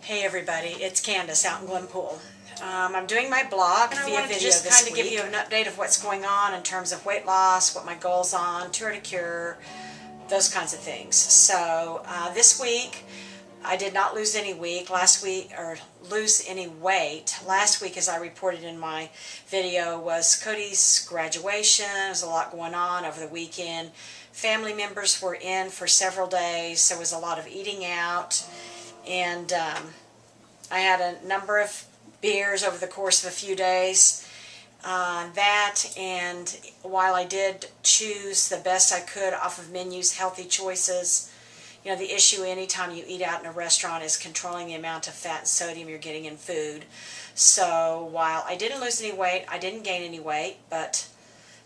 Hey everybody, it's Kandice out in Glenpool. I'm doing my blog And I via wanted to video just this kind of week. give you an update of what's going on in terms of weight loss, what my goals on, tour to cure, those kinds of things. So this week I did not lose any weight. Last week, Last week, as I reported in my video, was Cody's graduation. There was a lot going on over the weekend. Family members were in for several days. There was a lot of eating out. And I had a number of beers over the course of a few days. And while I did choose the best I could off of menus, healthy choices, you know, the issue anytime you eat out in a restaurant is controlling the amount of fat and sodium you're getting in food. So while I didn't lose any weight, I didn't gain any weight, but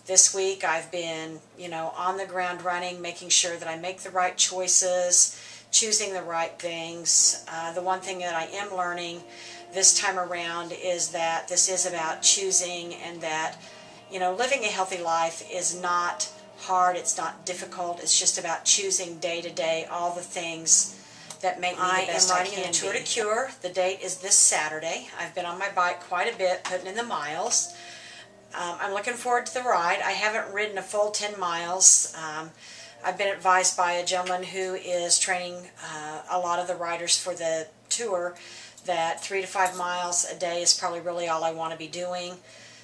this week I've been, you know, on the ground running, making sure that I make the right choices, choosing the right things. The one thing that I am learning this time around is that this is about choosing, and that, you know, living a healthy life is not hard, it's not difficult, it's just about choosing day to day all the things that make me the best I can be. I am riding a Tour to Cure. The date is this Saturday. I've been on my bike quite a bit, putting in the miles. I'm looking forward to the ride. I haven't ridden a full 10 miles. I've been advised by a gentleman who is training a lot of the riders for the tour that 3 to 5 miles a day is probably really all I want to be doing.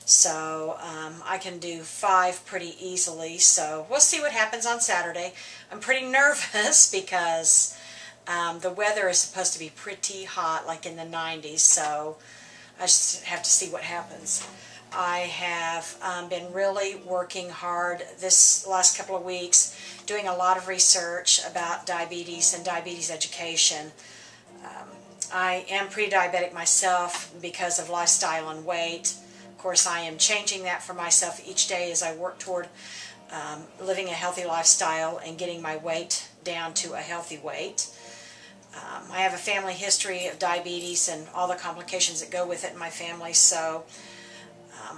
So I can do 5 pretty easily. So we'll see what happens on Saturday. I'm pretty nervous because the weather is supposed to be pretty hot, like in the 90s. So I just have to see what happens. I have been really working hard this last couple of weeks, doing a lot of research about diabetes and diabetes education. I am pre-diabetic myself because of lifestyle and weight. Of course, I am changing that for myself each day as I work toward living a healthy lifestyle and getting my weight down to a healthy weight. I have a family history of diabetes and all the complications that go with it in my family, so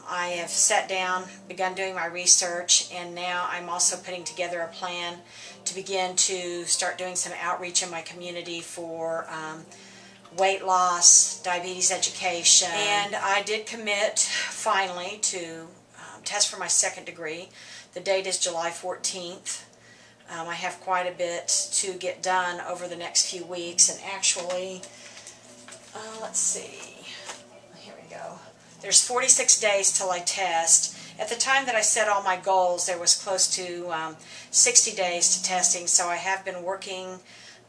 I have sat down, begun doing my research, and now I'm also putting together a plan to begin to start doing some outreach in my community for weight loss, diabetes education. And I did commit finally to test for my second degree. The date is July 14th. I have quite a bit to get done over the next few weeks, and actually, let's see, here we go. There's 46 days till I test. At the time that I set all my goals, there was close to 60 days to testing, so I have been working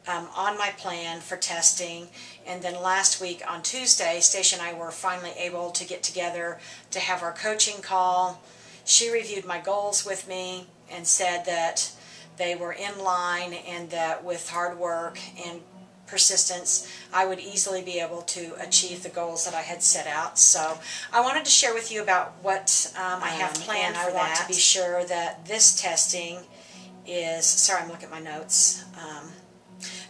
on my plan for testing. And then last week on Tuesday, Stacia and I were finally able to get together to have our coaching call. She reviewed my goals with me and said that they were in line, and that with hard work and persistence, I would easily be able to achieve the goals that I had set out. So I wanted to share with you about what I have planned for that. I want to be sure that this testing is, sorry, I'm looking at my notes,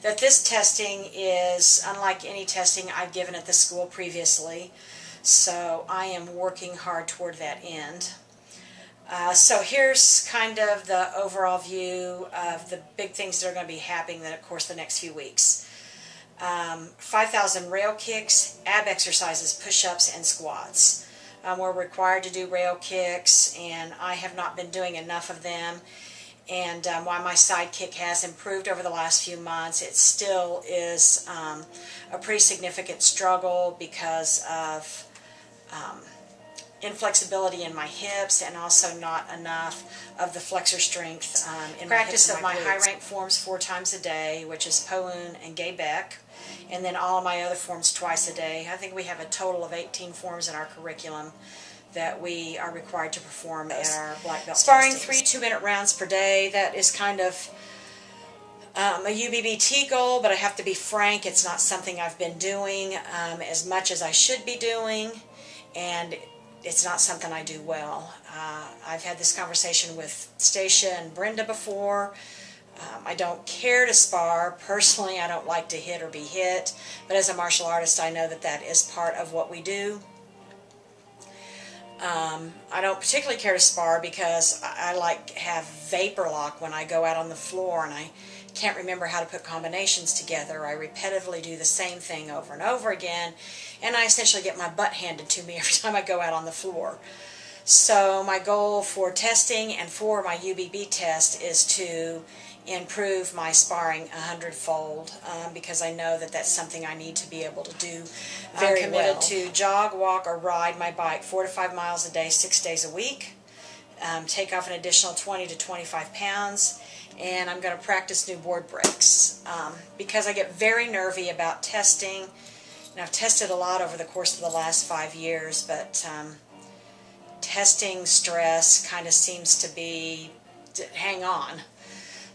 that this testing is unlike any testing I've given at the school previously. So I am working hard toward that end. So here's kind of the overall view of the big things that are going to be happening in, of course, the next few weeks. 5,000 rail kicks, ab exercises, push-ups, and squats. We're required to do rail kicks, and I have not been doing enough of them. And while my side kick has improved over the last few months, it still is a pretty significant struggle because of inflexibility in my hips, and also not enough of the flexor strength in practice of my high rank forms 4 times a day, which is Po-Un and Gay Beck, and then all of my other forms twice a day. I think we have a total of 18 forms in our curriculum that we are required to perform at our black belt sparring testings. 3 2-minute rounds per day. That is kind of a UBBT goal, but I have to be frank, it's not something I've been doing as much as I should be doing, and it's not something I do well. I've had this conversation with Stacia and Brenda before. I don't care to spar. Personally, I don't like to hit or be hit, but as a martial artist, I know that that is part of what we do. I don't particularly care to spar because I like have vapor lock when I go out on the floor, and I can't remember how to put combinations together. I repetitively do the same thing over and over again, and I essentially get my butt handed to me every time I go out on the floor. So my goal for testing and for my UBB test is to improve my sparring 100-fold, because I know that that's something I need to be able to do very well. I'm committed to jog, walk, or ride my bike 4 to 5 miles a day, 6 days a week. Take off an additional 20 to 25 pounds, and I'm going to practice new board breaks, because I get very nervy about testing, and I've tested a lot over the course of the last 5 years, but testing stress kind of seems to be hang on.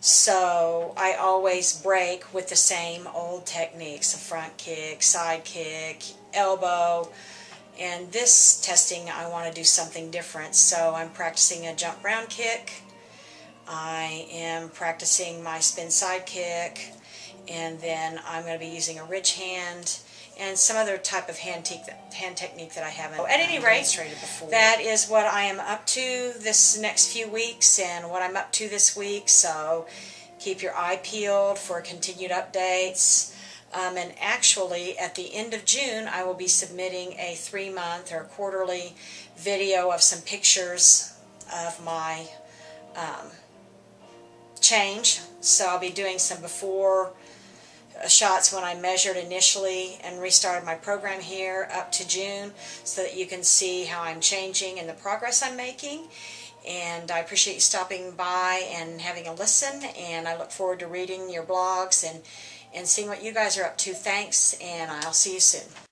So I always break with the same old techniques: a front kick, side kick, elbow. And this testing, I want to do something different. So I'm practicing a jump round kick. I am practicing my spin side kick. And then I'm going to be using a ridge hand and some other type of hand technique that I haven't demonstrated before. That is what I am up to this next few weeks and what I'm up to this week. So keep your eye peeled for continued updates. And actually, at the end of June, I will be submitting a 3-month or quarterly video of some pictures of my change. So I'll be doing some before shots when I measured initially and restarted my program here up to June, so that you can see how I'm changing and the progress I'm making. And I appreciate you stopping by and having a listen, and I look forward to reading your blogs and seeing what you guys are up to. Thanks, and I'll see you soon.